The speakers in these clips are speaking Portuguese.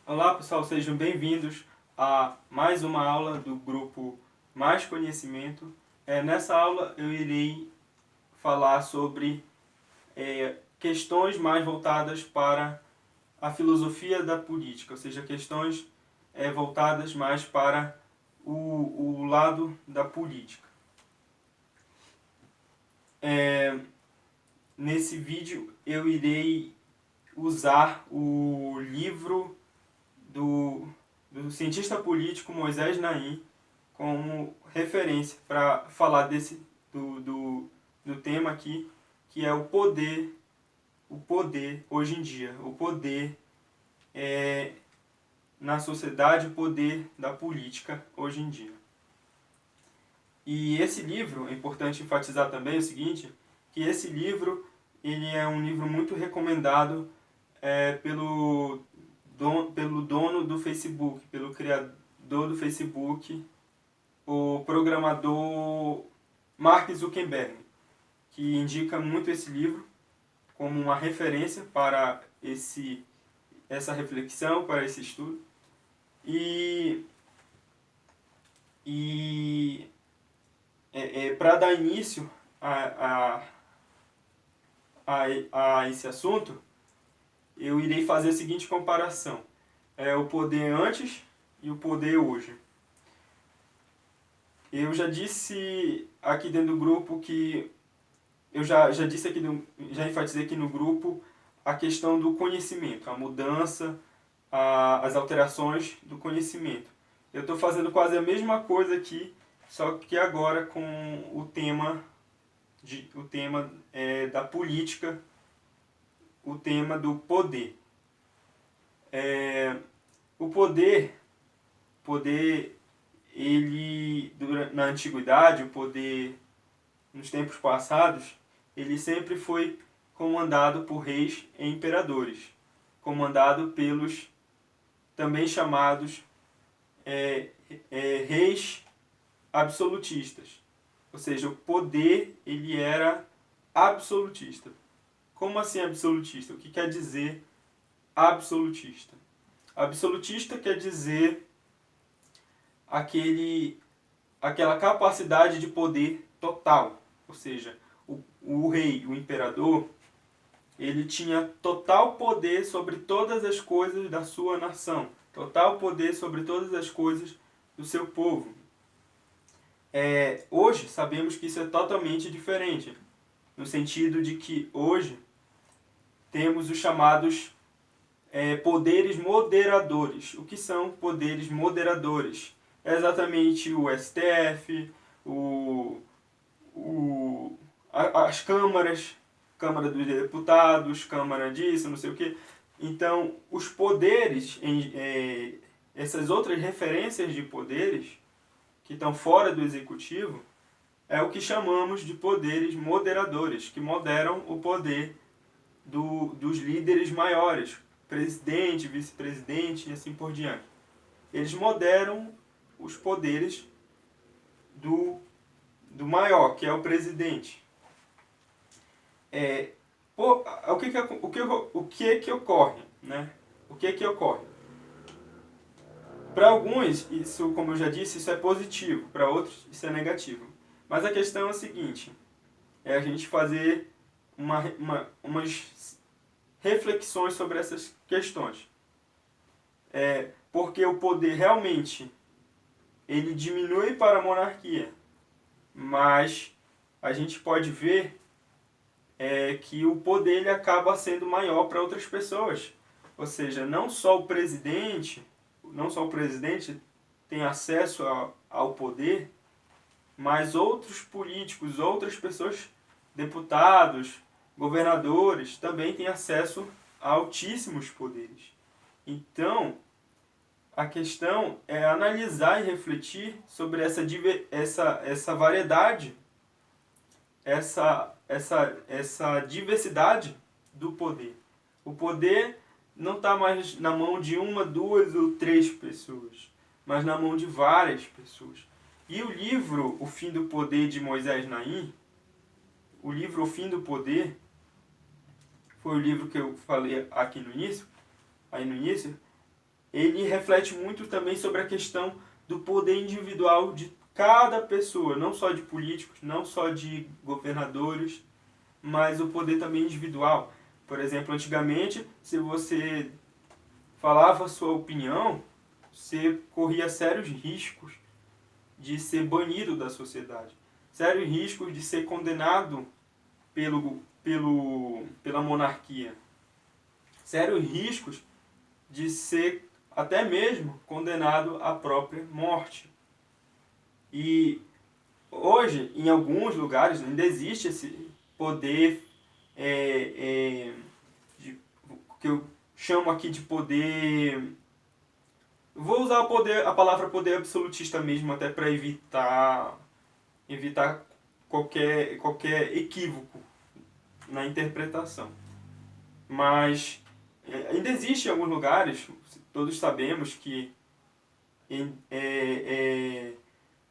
Olá pessoal, sejam bem-vindos a mais uma aula do grupo Mais Conhecimento. Nessa aula eu irei falar sobre questões mais voltadas para a filosofia da política, ou seja, questões voltadas mais para o lado da política. Nesse vídeo eu irei usar o livro do cientista político Moisés Naim como referência para falar do tema aqui, que é o poder hoje em dia, o poder na sociedade, o poder da política hoje em dia. E esse livro, é importante enfatizar também o seguinte, que esse livro ele é um livro muito recomendado pelo dono do Facebook, pelo criador do Facebook, o programador Mark Zuckerberg, que indica muito esse livro como uma referência para essa reflexão, para esse estudo. Para dar início a esse assunto, eu irei fazer a seguinte comparação. O poder antes e o poder hoje. Eu já disse aqui dentro do grupo que... já enfatizei aqui no grupo a questão do conhecimento, a mudança, as alterações do conhecimento. Eu estou fazendo quase a mesma coisa aqui, só que agora com o tema da política, o tema do poder. O poder, ele, na antiguidade, o poder nos tempos passados, ele sempre foi comandado por reis e imperadores, comandado pelos também chamados reis absolutistas. Ou seja, o poder ele era absolutista. Como assim absolutista? O que quer dizer absolutista? Absolutista quer dizer aquela capacidade de poder total. Ou seja, o rei, o imperador, ele tinha total poder sobre todas as coisas da sua nação. Total poder sobre todas as coisas do seu povo. Hoje sabemos que isso é totalmente diferente. No sentido de que hoje temos os chamados poderes moderadores. O que são poderes moderadores? É exatamente o STF, as câmaras, Câmara dos Deputados, Câmara disso, não sei o quê. Então, os poderes, essas outras referências de poderes, que estão fora do executivo, é o que chamamos de poderes moderadores, que moderam o poder dos líderes maiores, presidente, vice-presidente e assim por diante. Eles moderam os poderes do maior, que é o presidente. O que ocorre? Né? O que ocorre? Para alguns, isso, como eu já disse, isso é positivo. Para outros, isso é negativo. Mas a questão é a seguinte. É a gente fazer umas reflexões sobre essas questões. Porque o poder realmente ele diminui para a monarquia. Mas a gente pode ver que o poder ele acaba sendo maior para outras pessoas. Ou seja, não só o presidente tem acesso ao poder, mas outros políticos, outras pessoas, deputados, governadores, também têm acesso a altíssimos poderes. Então, a questão é analisar e refletir sobre essa variedade, essa diversidade do poder. O poder não está mais na mão de uma, duas ou três pessoas, mas na mão de várias pessoas. E o livro O Fim do Poder, de Moisés Naim, o livro O Fim do Poder, foi o livro que eu falei aqui no início, ele reflete muito também sobre a questão do poder individual de cada pessoa, não só de políticos, não só de governadores, mas o poder também individual. Por exemplo, antigamente, se você falava a sua opinião, você corria sérios riscos de ser banido da sociedade, sérios riscos de ser condenado pela monarquia, sérios riscos de ser até mesmo condenado à própria morte. E hoje, em alguns lugares, ainda existe esse poder que eu chamo aqui de poder... Vou usar a palavra poder absolutista mesmo, até para evitar qualquer equívoco na interpretação. Mas ainda existe em alguns lugares, todos sabemos que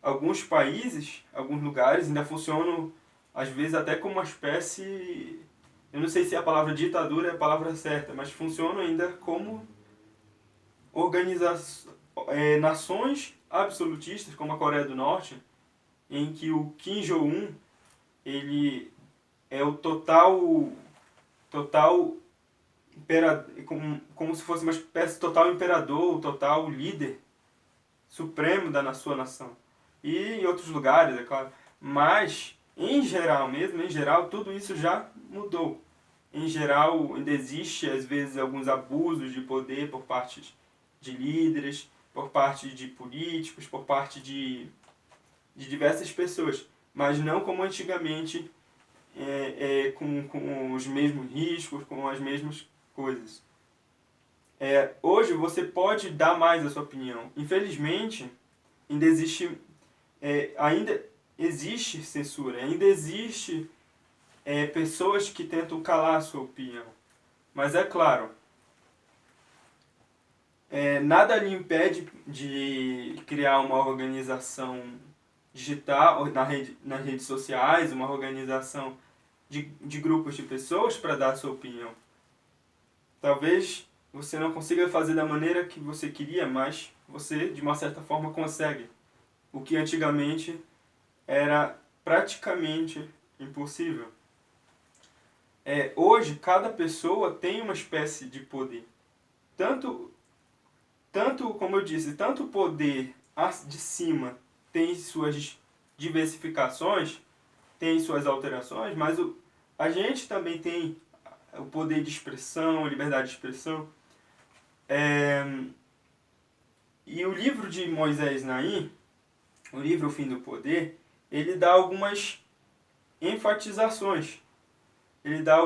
alguns países, alguns lugares ainda funcionam, às vezes até como uma espécie... Eu não sei se a palavra ditadura é a palavra certa, mas funcionam ainda como nações absolutistas, como a Coreia do Norte, em que o Kim Jong-un ele é o total como se fosse uma espécie de total imperador, o total líder supremo da sua nação. E em outros lugares, é claro. Mas, em geral, tudo isso já mudou. Em geral, ainda existe, às vezes, alguns abusos de poder por parte de líderes, por parte de políticos, por parte de diversas pessoas. Mas não como antigamente, com os mesmos riscos, com as mesmas coisas. Hoje você pode dar mais a sua opinião. Infelizmente, ainda existe censura, ainda existe pessoas que tentam calar a sua opinião. Mas é claro, nada lhe impede de criar uma organização digital nas redes sociais, uma organização de grupos de pessoas para dar a sua opinião. Talvez você não consiga fazer da maneira que você queria, mas você, de uma certa forma, consegue. O que antigamente era praticamente impossível. Hoje, cada pessoa tem uma espécie de poder. Tanto, como eu disse, tanto o poder de cima tem suas diversificações, tem suas alterações, mas a gente também tem o poder de expressão, a liberdade de expressão. E o livro de Moisés Naim, o livro O Fim do Poder, ele dá algumas enfatizações, ele dá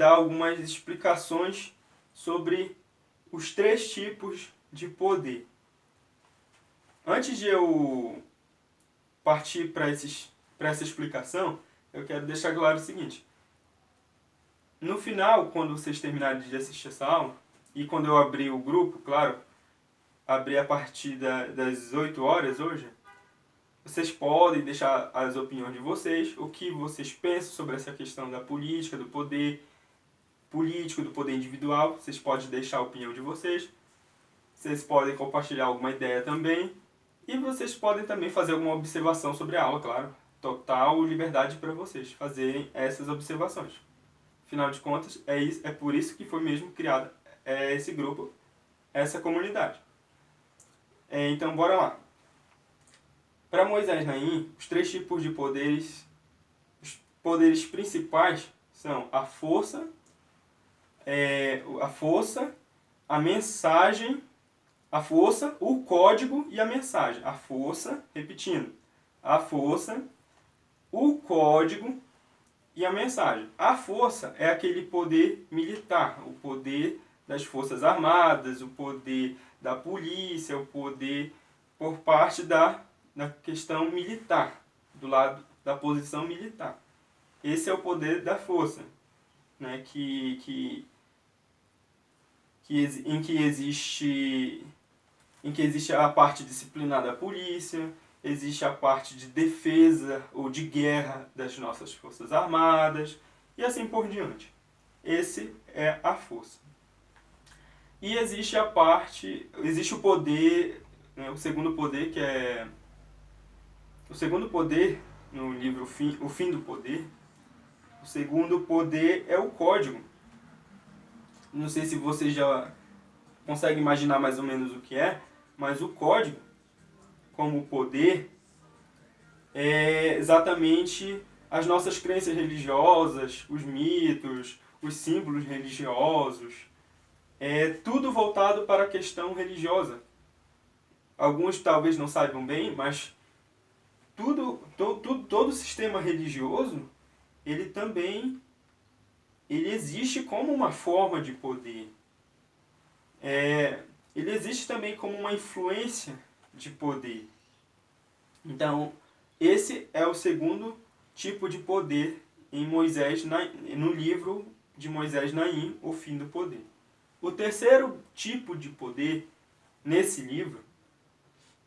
algumas explicações sobre os 3 tipos de poder. Antes de eu partir para essa explicação, eu quero deixar claro o seguinte. No final, quando vocês terminarem de assistir essa aula, e quando eu abrir o grupo, claro, abrir a partir das 8 horas hoje, vocês podem deixar as opiniões de vocês, o que vocês pensam sobre essa questão da política, do poder político, do poder individual. Vocês podem deixar a opinião de vocês. Vocês podem compartilhar alguma ideia também. E vocês podem também fazer alguma observação sobre a aula, claro. Total liberdade para vocês fazerem essas observações. Afinal de contas, é por isso que foi mesmo criado esse grupo, essa comunidade. Então, bora lá. Para Moisés Naim, os 3 tipos de poderes, os poderes principais são a força, a mensagem, a força, o código e a mensagem. A força, repetindo, a força, o código e a mensagem. A força é aquele poder militar, o poder das forças armadas, o poder da polícia, o poder por parte da questão militar, do lado da posição militar. Esse é o poder da força, né, em que existe a parte disciplinar da polícia, existe a parte de defesa ou de guerra das nossas forças armadas e assim por diante. Esse é a força. E existe existe o poder, né, o segundo poder, que é o segundo poder no livro O Fim do Poder. O segundo poder é o código. Não sei se você já consegue imaginar mais ou menos o que é, mas o código, como poder, é exatamente as nossas crenças religiosas, os mitos, os símbolos religiosos. É tudo voltado para a questão religiosa. Alguns talvez não saibam bem, mas todo sistema religioso, ele também ele existe como uma forma de poder. Ele existe também como uma influência de poder. Então, esse é o segundo tipo de poder em Moisés, no livro de Moisés Naim, O Fim do Poder. O terceiro tipo de poder nesse livro,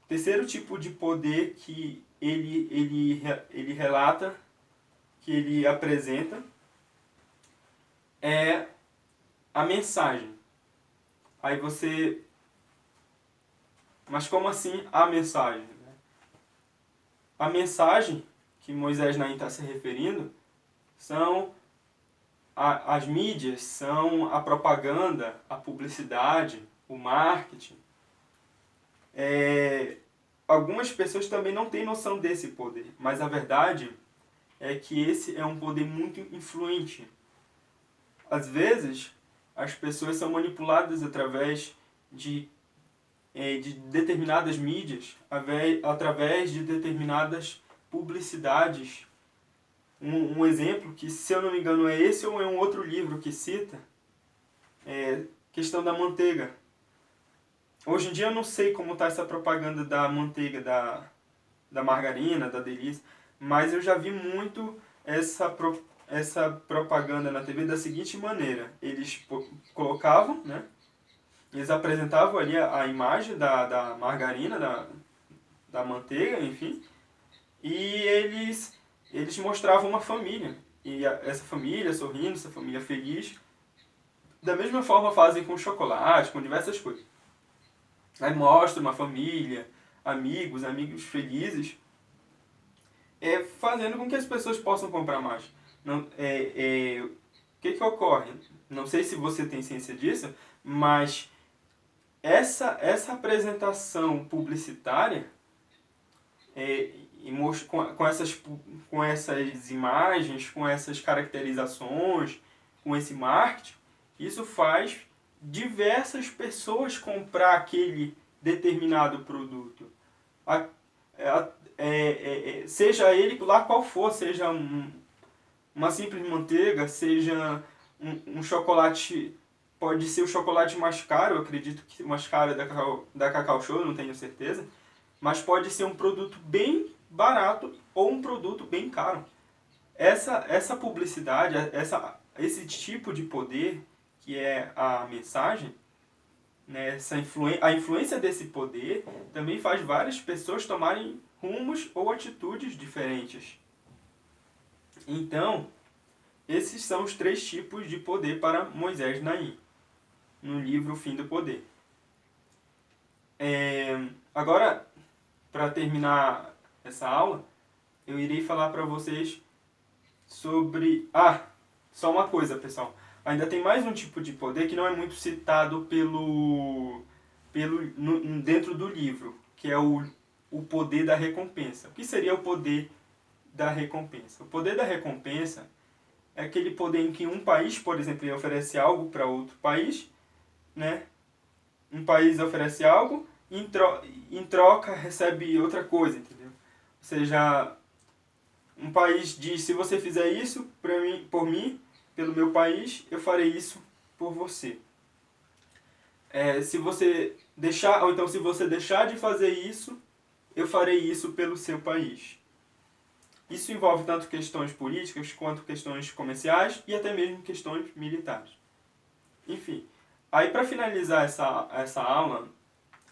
o terceiro tipo de poder que ele relata, que ele apresenta, é a mensagem. Aí você... Mas como assim a mensagem? A mensagem que Moisés Naim está se referindo são as mídias, são a propaganda, a publicidade, o marketing. Algumas pessoas também não têm noção desse poder, mas a verdade é que esse é um poder muito influente. Às vezes, as pessoas são manipuladas através de determinadas mídias, através de determinadas publicidades. Um exemplo que, se eu não me engano, é esse ou é um outro livro que cita, é questão da manteiga. Hoje em dia eu não sei como está essa propaganda da manteiga, da margarina, da delícia, mas eu já vi muito essa propaganda na TV da seguinte maneira. Eles colocavam, né? Eles apresentavam ali a imagem da margarina, da manteiga, enfim, e eles mostravam uma família. E essa família sorrindo, essa família feliz. Da mesma forma fazem com chocolate, com diversas coisas. Aí mostra uma família, amigos felizes, fazendo com que as pessoas possam comprar mais. Não, o que ocorre? Não sei se você tem ciência disso, mas essa apresentação publicitária, com essas imagens, com essas caracterizações, com esse marketing, isso faz diversas pessoas comprar aquele determinado produto. Seja ele lá qual for, seja uma simples manteiga, seja um chocolate, pode ser o chocolate mais caro, eu acredito que o mais caro é da Cacau Show, não tenho certeza, mas pode ser um produto bem barato ou um produto bem caro. Essa publicidade, esse tipo de poder, que é a mensagem, né, a influência desse poder também faz várias pessoas tomarem rumos ou atitudes diferentes. Então, esses são os 3 tipos de poder para Moisés Naim, no livro O Fim do Poder. Agora, para terminar essa aula, eu irei falar para vocês sobre... só uma coisa, pessoal. Ainda tem mais um tipo de poder que não é muito citado dentro do livro, que é o poder da recompensa. O que seria o poder da recompensa? O poder da recompensa é aquele poder em que um país, por exemplo, ele oferece algo para outro país, né? Um país oferece algo e em troca recebe outra coisa, entendeu? Ou seja, um país diz: se você fizer isso por mim, pelo meu país, eu farei isso por você. Se você deixar de fazer isso, eu farei isso pelo seu país. Isso envolve tanto questões políticas quanto questões comerciais e até mesmo questões militares. Enfim, aí para finalizar essa aula,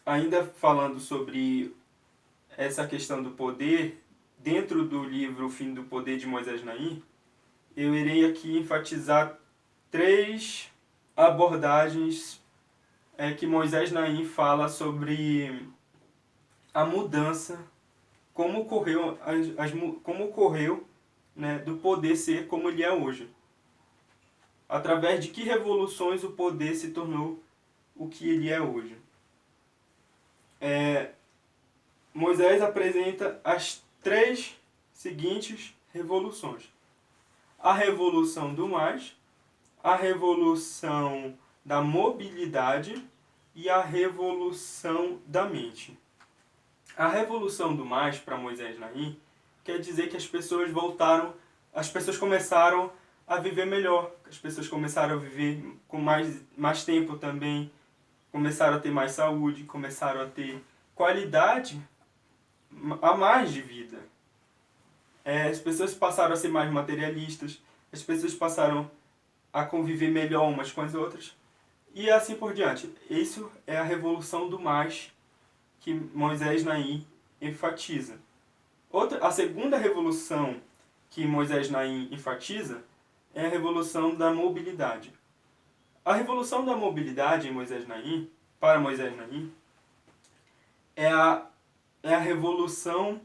ainda falando sobre essa questão do poder, dentro do livro O Fim do Poder de Moisés Naim, eu irei aqui enfatizar 3 abordagens é que Moisés Naim fala sobre a mudança, como ocorreu, como ocorreu, né, do poder ser como ele é hoje. Através de que revoluções o poder se tornou o que ele é hoje. Moisés apresenta as 3 seguintes revoluções. A revolução do mais, a revolução da mobilidade e a revolução da mente. A revolução do mais, para Moisés Naim, quer dizer que as pessoas começaram a viver melhor, as pessoas começaram a viver com mais tempo também, começaram a ter mais saúde, começaram a ter qualidade a mais de vida. As pessoas passaram a ser mais materialistas, as pessoas passaram a conviver melhor umas com as outras, e assim por diante. Isso é a revolução do mais que Moisés Naim enfatiza. A segunda revolução que Moisés Naim enfatiza é a revolução da mobilidade. A revolução da mobilidade em Moisés Naim, para Moisés Naim, é a revolução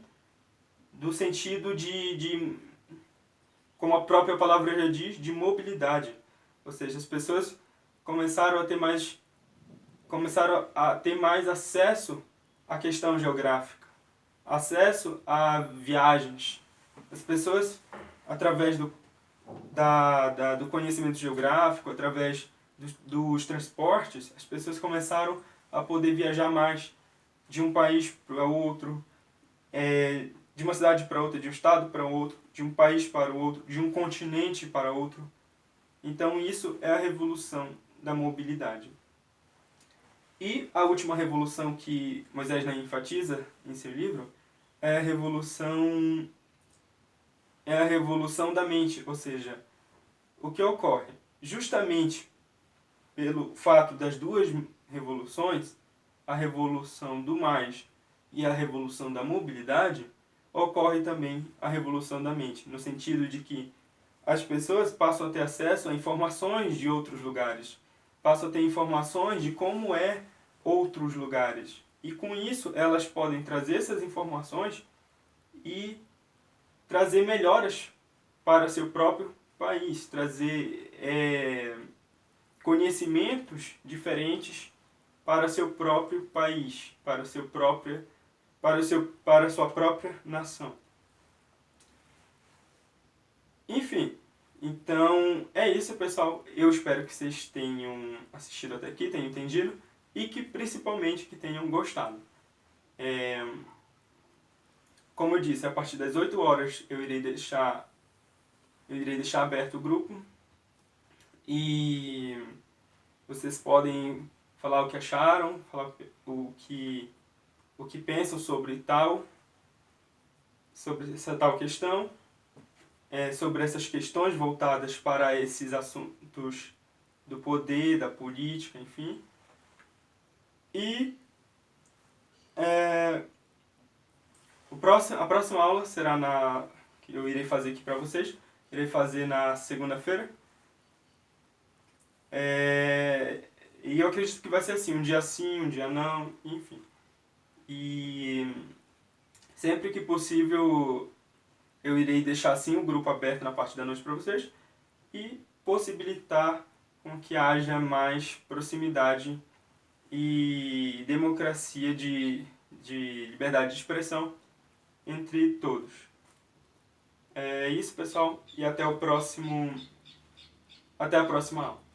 do sentido como a própria palavra já diz, de mobilidade. Ou seja, as pessoas começaram a ter mais acesso à questão geográfica, acesso a viagens. As pessoas, através do conhecimento geográfico, através dos transportes, as pessoas começaram a poder viajar mais de um país para outro, de uma cidade para outra, de um estado para outro, de um país para o outro, de um continente para outro. Então isso é a revolução da mobilidade. E a última revolução que Moisés Naim enfatiza em seu livro é a revolução da mente, ou seja, o que ocorre? Justamente pelo fato das 2 revoluções, a revolução do mais e a revolução da mobilidade, ocorre também a revolução da mente, no sentido de que as pessoas passam a ter acesso a informações de outros lugares, passam a ter informações de como é outros lugares. E com isso elas podem trazer essas informações e trazer melhoras para seu próprio país, trazer conhecimentos diferentes para seu próprio país, para a sua própria nação. Enfim, então é isso, pessoal. Eu espero que vocês tenham assistido até aqui, tenham entendido e que principalmente que tenham gostado. Como eu disse, a partir das 8 horas eu irei deixar aberto o grupo e vocês podem falar o que acharam, falar o que pensam sobre essa tal questão, sobre essas questões voltadas para esses assuntos do poder, da política, enfim. E a próxima aula será que eu irei fazer aqui para vocês. Irei fazer na segunda-feira. E eu acredito que vai ser assim, um dia não, enfim. E sempre que possível eu irei deixar assim o grupo aberto na parte da noite para vocês e possibilitar com que haja mais proximidade e democracia de liberdade de expressão entre todos. É isso, pessoal, e até a próxima aula.